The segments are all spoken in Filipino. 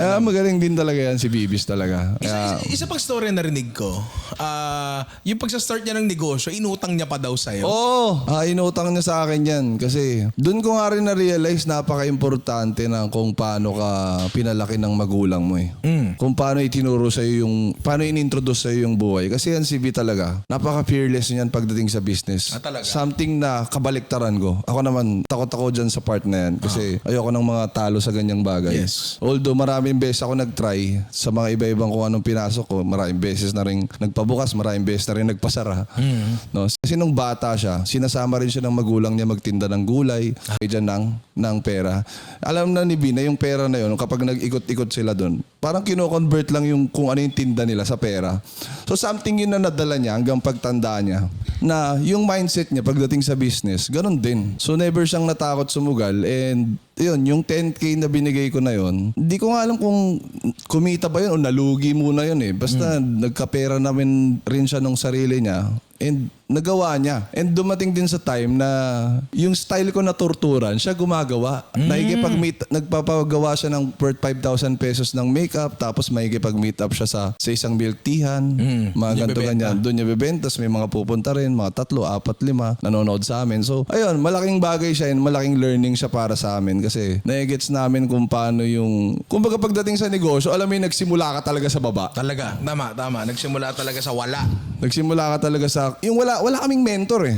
Magaling din talaga yan si Bibis talaga. Isa pang story na narinig ko. Yung pagsa-start niya ng negosyo, inutang niya pa daw sa'yo. Inutang niya sa akin yan. Kasi doon ko nga rin na-realize napaka-importante ng kung paano ka pinalaki ng magulang mo eh. Kung paano itinuro sa'yo paano in-introduce sa'yo yung buhay. Kasi yan si B talaga. Napaka-fearless niyan pagdating sa business. Talaga? Something na kabaliktaran ko. Ako naman, takot ako dyan sa part na yan. Kasi ayoko ng mga talo sa ganyang bagay. Yes. Although maraming beses ako nag-try sa mga iba-ibang kung anong pinasok ko. Maraming beses na rin nagpabukas, maraming beses na rin nagpasara. No? Kasi nung bata siya, sinasama rin siya ng magulang niya magtinda ng gulay, dyan ng pera. Alam na ni B na yung pera na yun, kapag nag-ikot-ikot sila doon, parang kino-convert lang yung kung ano yung tinda nila sa pera. So something yun na nadala niya hanggang pagtanda niya na yung mindset niya pagdating sa business, ganun din. So never siyang natakot sumugal and yun, yung 10K na binigay ko na yun, hindi ko nga alam kung kumita ba yun o nalugi muna yun eh. Basta nagkapera namin rin siya nung sarili niya and nagawa niya. And dumating din sa time na yung style ko na torturan, siya gumagawa. Nagpapagawa siya ng worth 5,000 pesos ng makeup, tapos makikipag-meet up siya sa isang milk teahan. Mga ganito ganyan. Doon niya bibenta, may mga pupunta rin, mga 3, 4, 5, nanonood sa amin. So, ayun, malaking bagay siya and malaking learning siya para sa amin kasi na-gets namin kung paano kumbaga pagdating sa negosyo, alam mo yung nagsimula ka talaga sa baba. Talaga, tama. Nagsimula talaga sa wala. Nagsimula ka talaga sa, wala kaming mentor eh.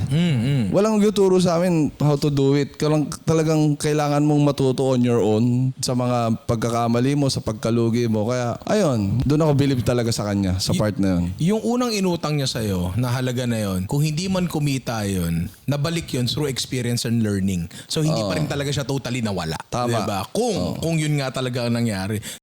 Walang tuturo sa amin how to do it. Talagang kailangan mong matuto on your own sa mga pagkakamali mo, sa pagkalugi mo. Kaya, ayun, doon ako believe talaga sa kanya, sa part na yun. Yung unang inutang niya sa'yo, na halaga na yun, kung hindi man kumita yun, nabalik yun through experience and learning. So, hindi pa rin talaga siya totally nawala. Tama. Diba? Kung yun nga talaga ang nangyari.